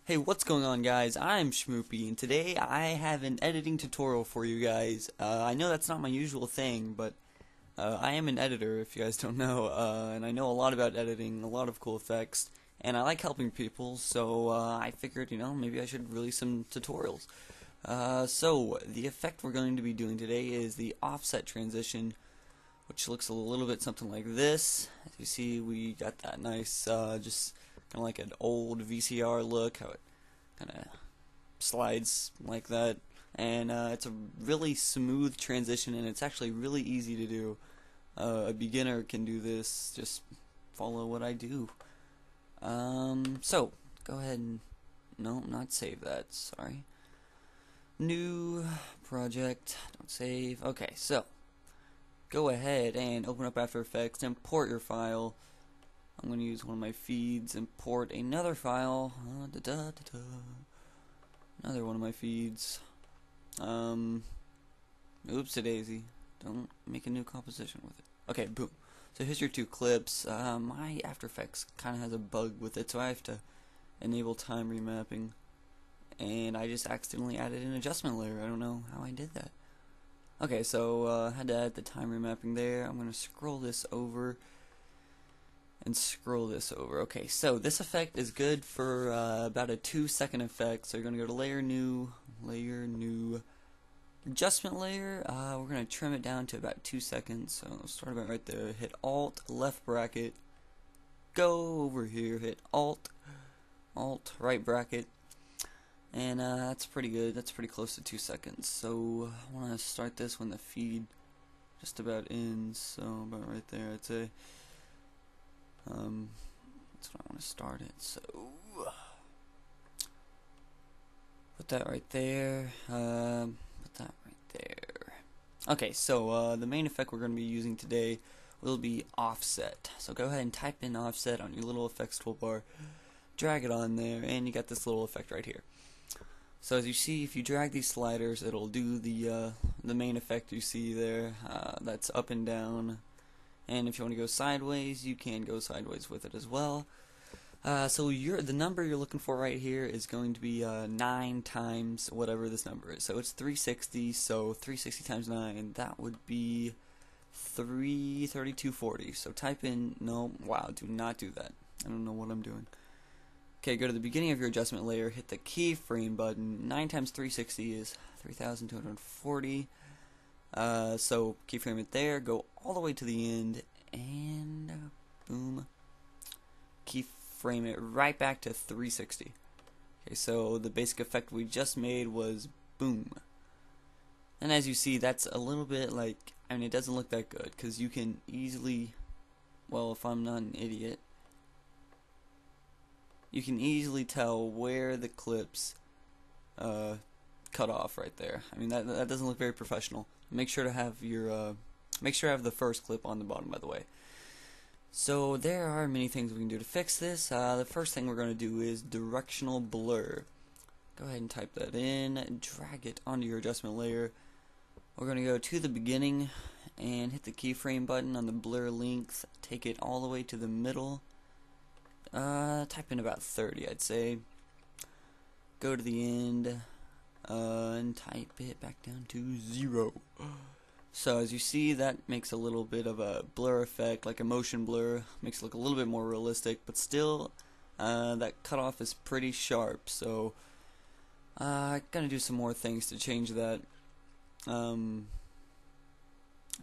Hey, what's going on, guys? I'm Schmoopy, and today I have an editing tutorial for you guys. I know that's not my usual thing, but I am an editor, if you guys don't know, and I know a lot about editing, a lot of cool effects, and I like helping people, so I figured, maybe I should release some tutorials. So, the effect we're going to be doing today is the offset transition, which looks a little bit something like this. As you see, we got that nice, just kind of like an old VCR look, how it kind of slides like that, and it's a really smooth transition, and it's actually really easy to do. A beginner can do this, just follow what I do. So, go ahead and, no, not save that, sorry. New project, don't save. Okay, so, go ahead and open up After Effects, import your file. I'm going to use one of my feeds, import another file, another one of my feeds. Oops-a-daisy, don't make a new composition with it. Okay, boom. So here's your two clips. My After Effects kind of has a bug with it, so I have to enable time remapping. And I just accidentally added an adjustment layer. I don't know how I did that. Okay, so had to add the time remapping there. I'm going to scroll this over. And scroll this over. Okay, so this effect is good for about a 2-second effect. So you're going to go to layer, new, adjustment layer. We're going to trim it down to about 2 seconds. So I'll start about right there. Hit Alt, left bracket. Go over here, hit Alt, right bracket. And that's pretty good. That's pretty close to 2 seconds. So I want to start this when the feed just about ends. So about right there, I'd say. That's when I want to start it, so put that right there, put that right there. Okay, so the main effect we're going to be using today will be offset. So go ahead and type in offset on your little effects toolbar, drag it on there, and you got this little effect right here. So as you see, if you drag these sliders, it'll do the main effect you see there, that's up and down. And if you want to go sideways, you can go sideways with it as well. So the number you're looking for right here is going to be 9 times whatever this number is. So it's 360, so 360 times 9, that would be 332.40. So type in, no, wow, do not do that. I don't know what I'm doing. Okay, go to the beginning of your adjustment layer, hit the keyframe button. 9 times 360 is 3,240. So keyframe it there, go all the way to the end, and boom, keyframe it right back to 360. Okay, so the basic effect we just made was boom. And as you see, that's a little bit like, it doesn't look that good, because you can easily, well, if I'm not an idiot, you can easily tell where the clips cut off right there. That doesn't look very professional. Make sure to have your the first clip on the bottom, by the way. So there are many things we can do to fix this. The first thing we're going to do is directional blur. Go ahead and type that in, drag it onto your adjustment layer. We're going to go to the beginning and hit the keyframe button on the blur length, take it all the way to the middle. Type in about 30, I'd say. Go to the end. And type it back down to 0. So as you see, that makes a little bit of a blur effect, like a motion blur, makes it look a little bit more realistic, but still that cutoff is pretty sharp. So I'm gonna do some more things to change that. I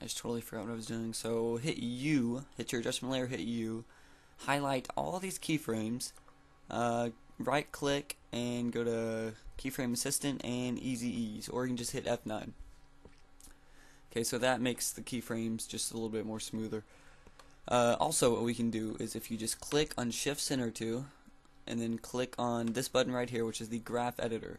just totally forgot what I was doing. So hit U, hit your adjustment layer, hit U, highlight all these keyframes, right click and go to keyframe assistant and easy ease, or you can just hit F9. Okay, so that makes the keyframes just a little bit more smoother. Also, what we can do is if you just click on Shift Center 2 and then click on this button right here, which is the graph editor.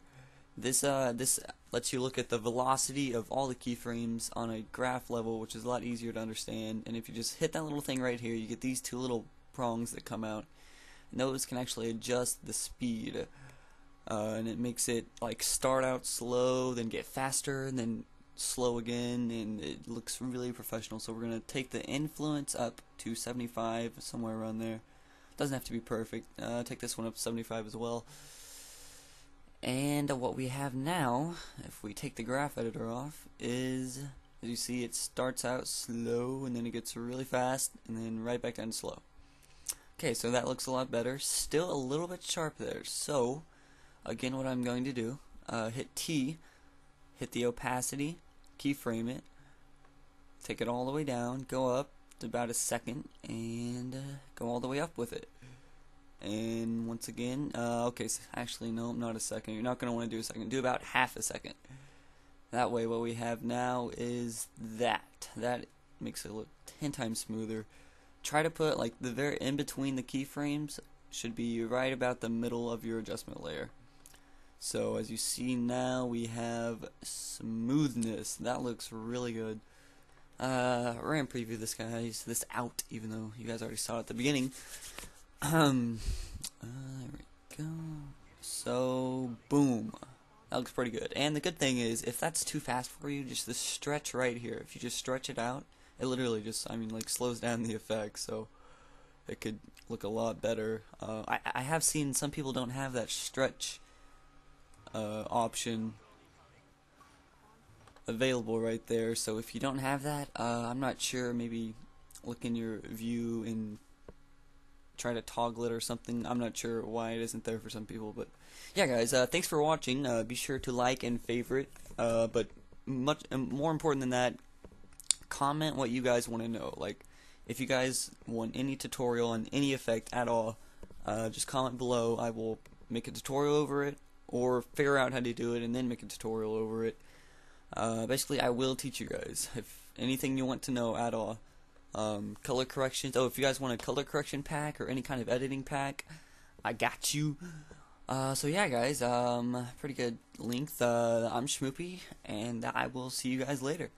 This lets you look at the velocity of all the keyframes on a graph level, which is a lot easier to understand. And if you just hit that little thing right here, you get these two little prongs that come out. And those can actually adjust the speed. And it makes it like start out slow, then get faster, and then slow again, and it looks really professional. So we're going to take the influence up to 75, somewhere around there. Doesn't have to be perfect. Take this one up to 75 as well. And what we have now, if we take the graph editor off, is, as you see, it starts out slow and then it gets really fast and then right back down to slow. Okay, so that looks a lot better. Still a little bit sharp there. So, again, what I'm going to do, hit T, hit the opacity, keyframe it, take it all the way down, go up to about a second, and go all the way up with it. And once again, okay, so actually no, not a second. You're not going to want to do a second. Do about half a second. That way what we have now is that. That makes it look 10 times smoother. Try to put like the very in between the keyframes should be right about the middle of your adjustment layer. So as you see now we have smoothness. That looks really good. We're gonna preview this out, even though you guys already saw it at the beginning. There we go. So boom. That looks pretty good. And the good thing is, if that's too fast for you, just this stretch right here, if you just stretch it out, it literally just, like slows down the effect, so it could look a lot better. I have seen some people don't have that stretch option available right there, so if you don't have that, I'm not sure, maybe look in your view and try to toggle it or something. I'm not sure why it isn't there for some people, but yeah guys, thanks for watching. Be sure to like and favorite, but much more important than that, comment what you guys want to know. Like, if you guys want any tutorial on any effect at all, just comment below. I will make a tutorial over it, or figure out how to do it and then make a tutorial over it. Basically, I will teach you guys if anything you want to know at all. Color corrections. Oh, if you guys want a color correction pack or any kind of editing pack, I got you. So yeah guys, pretty good length. I'm Schmoopy, and I will see you guys later.